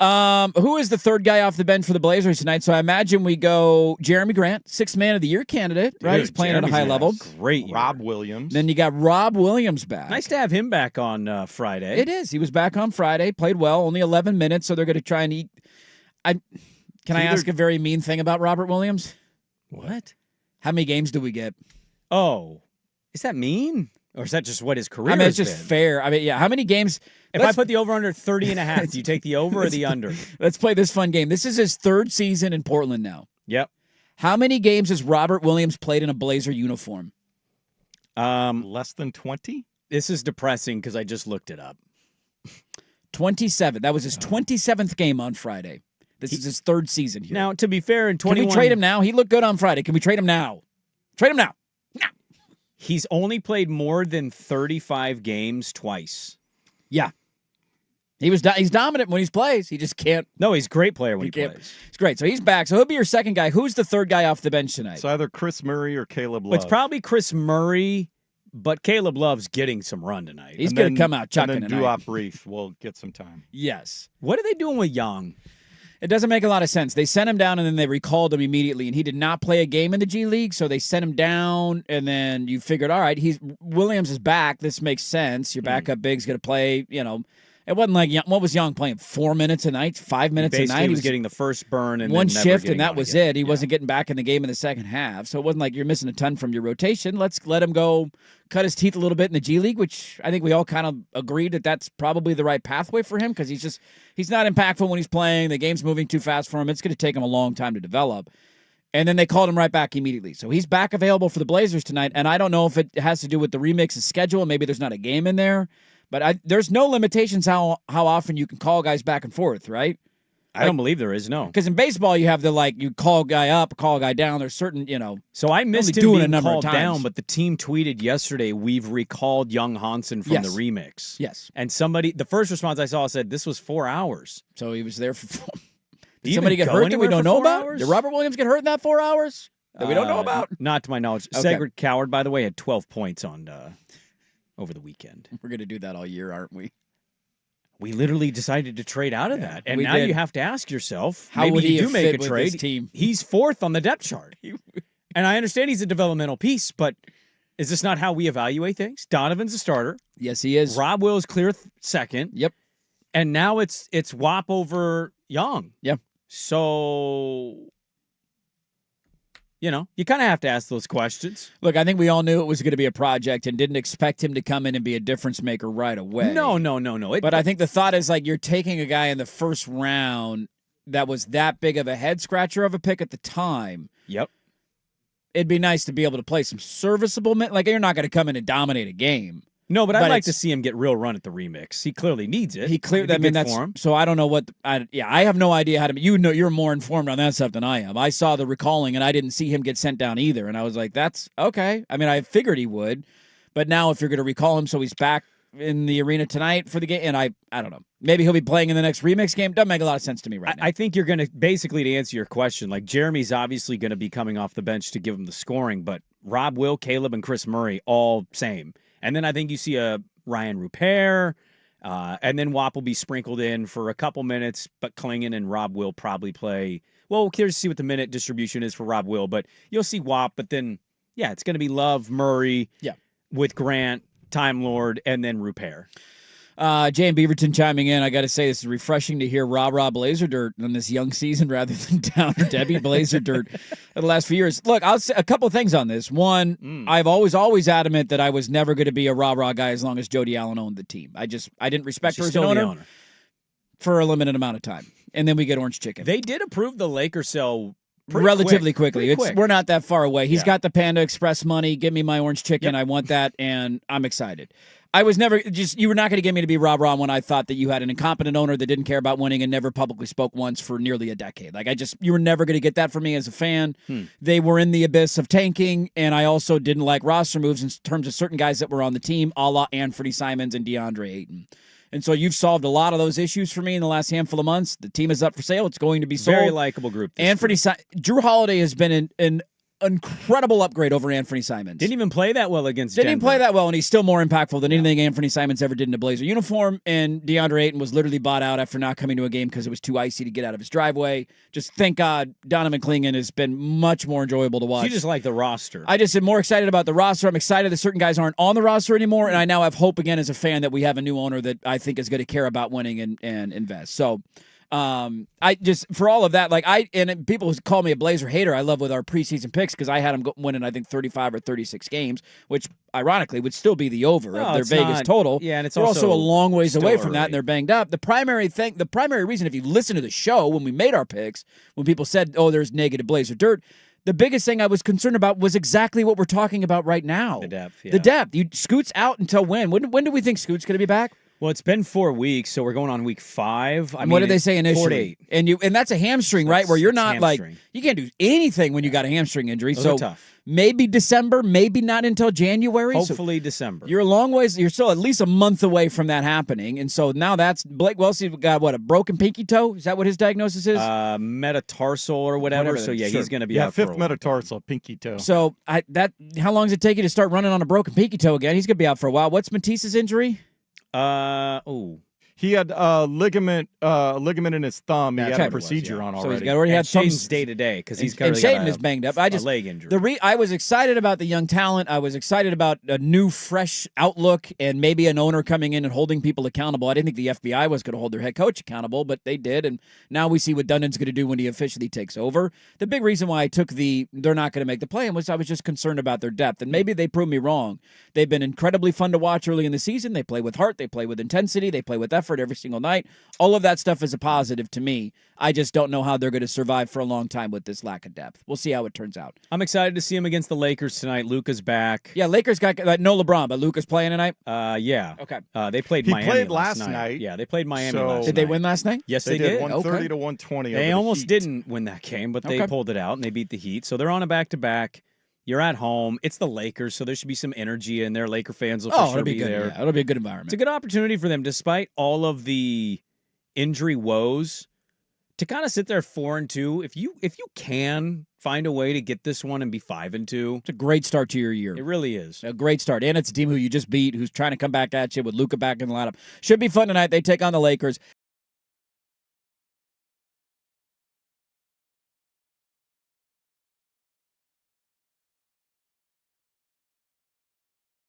Who is the third guy off the bench for the Blazers tonight? So I imagine we go Jeremy Grant, Sixth Man of the Year candidate, right? Dude, He's playing Jeremy's at a high level. Great year. Rob Williams. Then you got Rob Williams back. Nice to have him back on Friday. It is. He was back on Friday, played well, only 11 minutes, so they're going to try and eat. Can I ask a very mean thing about Robert Williams? What? How many games do we get? Oh, is that mean? Or is that just what his career I mean, it's has just been? fair. I mean, yeah, how many games? If I put the over under 30.5, do you take the over or the under? Let's play this fun game. This is his third season in Portland now. Yep. How many games has Robert Williams played in a Blazer uniform? Less than 20? This is depressing because I just looked it up. 27. That was his 27th game on Friday. This is his third season here. Now, to be fair, in 21... Can we trade him now? He looked good on Friday. Can we trade him now? Trade him now. Now. He's only played more than 35 games twice. Yeah. He's dominant when he plays. He just can't. No, he's a great player when he plays. It's great. So he's back. So he'll be your second guy. Who's the third guy off the bench tonight? So either Chris Murray or Caleb Love. Well, it's probably Chris Murray, but Caleb Love's getting some run tonight. He's going to come out chucking and then tonight. Duop Reef will get some time. Yes. What are they doing with Young? It doesn't make a lot of sense. They sent him down, and then they recalled him immediately, and he did not play a game in the G League, so they sent him down, and then you figured, all right, Williams is back. This makes sense. Your backup big's going to play, It wasn't like what was Young playing 4 minutes a night, 5 minutes a night. He was getting the first burn and one then shift, and that was again. it. He wasn't getting back in the game in the second half, so it wasn't like you're missing a ton from your rotation. Let's let him go, cut his teeth a little bit in the G League, which I think we all kind of agreed that that's probably the right pathway for him because he's not impactful when he's playing. The game's moving too fast for him. It's going to take him a long time to develop. And then they called him right back immediately. So he's back available for the Blazers tonight, and I don't know if it has to do with the remix's schedule. Maybe there's not a game in there. But there's no limitations how often you can call guys back and forth, right? I don't believe there is, no. Because in baseball, you have you call a guy up, call a guy down. There's certain, So I missed him doing being a number called of times. down, but the team tweeted yesterday, we've recalled Young Hansen from the remix. Yes. And the first response I saw said this was 4 hours. So he was there for Did Did somebody get hurt that we don't know about? Hours? Did Robert Williams get hurt in that 4 hours that we don't know about? Not to my knowledge. Okay. Cedric Coward, by the way, had 12 points on over the weekend. We're going to do that all year, aren't we? We literally decided to trade out of that. And now did. you have to ask yourself, How maybe would he you do have make fit a with trade. this team? He's fourth on the depth chart. And I understand he's a developmental piece, but is this not how we evaluate things? Donovan's a starter. Yes, he is. Rob Will's clear second. Yep. And now it's WAP over Young. Yep. So, you kind of have to ask those questions. Look, I think we all knew it was going to be a project and didn't expect him to come in and be a difference maker right away. No. But I think the thought is you're taking a guy in the first round that was that big of a head scratcher of a pick at the time. Yep. It'd be nice to be able to play some serviceable minutes. You're not going to come in and dominate a game. No, but I'd like to see him get real run at the remix. He clearly needs it. That's for him. So I don't know I have no idea how to. You're more informed on that stuff than I am. I saw the recalling and I didn't see him get sent down either, and I was like, that's okay. I mean, I figured he would, but now if you're going to recall him, so he's back in the arena tonight for the game, and I don't know. Maybe he'll be playing in the next remix game. Doesn't make a lot of sense to me right now. I think you're going to basically to answer your question. Jeremy's obviously going to be coming off the bench to give him the scoring, but Rob Will, Caleb, and Chris Murray all same, and then I think you see a Ryan Rupert, and then WAP will be sprinkled in for a couple minutes, but Klingon and Rob will probably play. Well, we're curious to see what the minute distribution is for Rob Will, but you'll see WAP, but then, it's going to be Love, Murray, with Grant, Time Lord, and then Rupert. Jay and Beaverton chiming in. I got to say, this is refreshing to hear Rob Blazer Dirt on this young season rather than Downer Debbie Blazer Dirt the last few years. Look, I'll say a couple of things on this. One, I've always adamant that I was never going to be a Raw guy as long as Jody Allen owned the team. I didn't respect her as an owner for a limited amount of time. And then we get Orange Chicken. They did approve the Lakers sale relatively quickly. Quick. We're not that far away. He's got the Panda Express money. Give me my Orange Chicken. Yep. I want that, and I'm excited. I was never you were not going to get me to be Rob when I thought that you had an incompetent owner that didn't care about winning and never publicly spoke once for nearly a decade. You were never going to get that from me as a fan. They were in the abyss of tanking, and I also didn't like roster moves in terms of certain guys that were on the team, a la Anthony Simons and DeAndre Ayton. And so you've solved a lot of those issues for me in the last handful of months. The team is up for sale. It's going to be sold. Very likable group. Drew Holiday has been an incredible upgrade over Anthony Simons. Didn't even play that well against Didn't even Denver. play that well, and he's still more impactful than anything Anthony Simons ever did in a Blazer uniform. And DeAndre Ayton was literally bought out after not coming to a game because it was too icy to get out of his driveway. Just thank God Donovan Clingan has been much more enjoyable to watch. You just like the roster. I just am more excited about the roster. I'm excited that certain guys aren't on the roster anymore, and I now have hope again as a fan that we have a new owner that I think is going to care about winning and invest. So I just, for all of that, and people call me a Blazer hater. I love with our preseason picks because I had them winning, I think, 35 or 36 games, which ironically would still be the over of their Vegas total. Yeah, and it's they're also a long ways away from that, early. and they're banged up. The primary reason, if you listen to the show when we made our picks, when people said, "Oh, there's negative Blazer dirt," the biggest thing I was concerned about was exactly what we're talking about right now. The depth. Yeah. The depth. Scoot's out until when? When do we think Scoot's going to be back? Well, it's been 4 weeks, so we're going on week 5. What did they say initially? 4 to 8. And that's a hamstring, right? Where you're not hamstring. you can't do anything when you got a hamstring injury. Those so are tough. maybe December, maybe not until January. Hopefully December. You're a long ways. You're still at least a month away from that happening. And so now that's Blake Wellesley got a broken pinky toe? Is that what his diagnosis is? Metatarsal or whatever. So yeah, sure. he's going to be out for a fifth while. metatarsal, pinky toe. So how long does it take you to start running on a broken pinky toe again? He's going to be out for a while. What's Matisse's injury? He had ligament in his thumb. He had a procedure on So already. he's already had some Shaden's day to day because he's and got Shaden is banged up. a leg injury. I was excited about the young talent. I was excited about a new, fresh outlook and maybe an owner coming in and holding people accountable. I didn't think the FBI was going to hold their head coach accountable, but they did. And now we see what Dundon's going to do when he officially takes over. The big reason why I took they're not going to make the play was I was just concerned about their depth. And maybe they proved me wrong. They've been incredibly fun to watch early in the season. They play with heart. They play with intensity. They play with effort every single night. All of that stuff is a positive to me. I just don't know how they're going to survive for a long time with this lack of depth. We'll see how it turns out. I'm excited to see him against the Lakers tonight. Luka's back. Yeah, Lakers got no LeBron, but Luka's playing tonight. Yeah. Okay. They played He Miami played last last night. Yeah, they played Miami So- last night. Did they win last night? Yes, They they did did. 130 to 120. They over the almost Heat. didn't win that game, but they Okay. pulled it out and they beat the Heat. So they're on a back-to-back. You're at home. It's the Lakers, so there should be some energy in there. Laker fans will for sure it'll be good. there. Yeah, it'll be a good environment. It's a good opportunity for them, despite all of the injury woes, to kind of sit there 4-2. If you can find a way to get this one and be 5-2, It's a great start to your year. it really is. A great start. And it's a team who you just beat, who's trying to come back at you with Luka back in the lineup. Should be fun tonight. They take on the Lakers.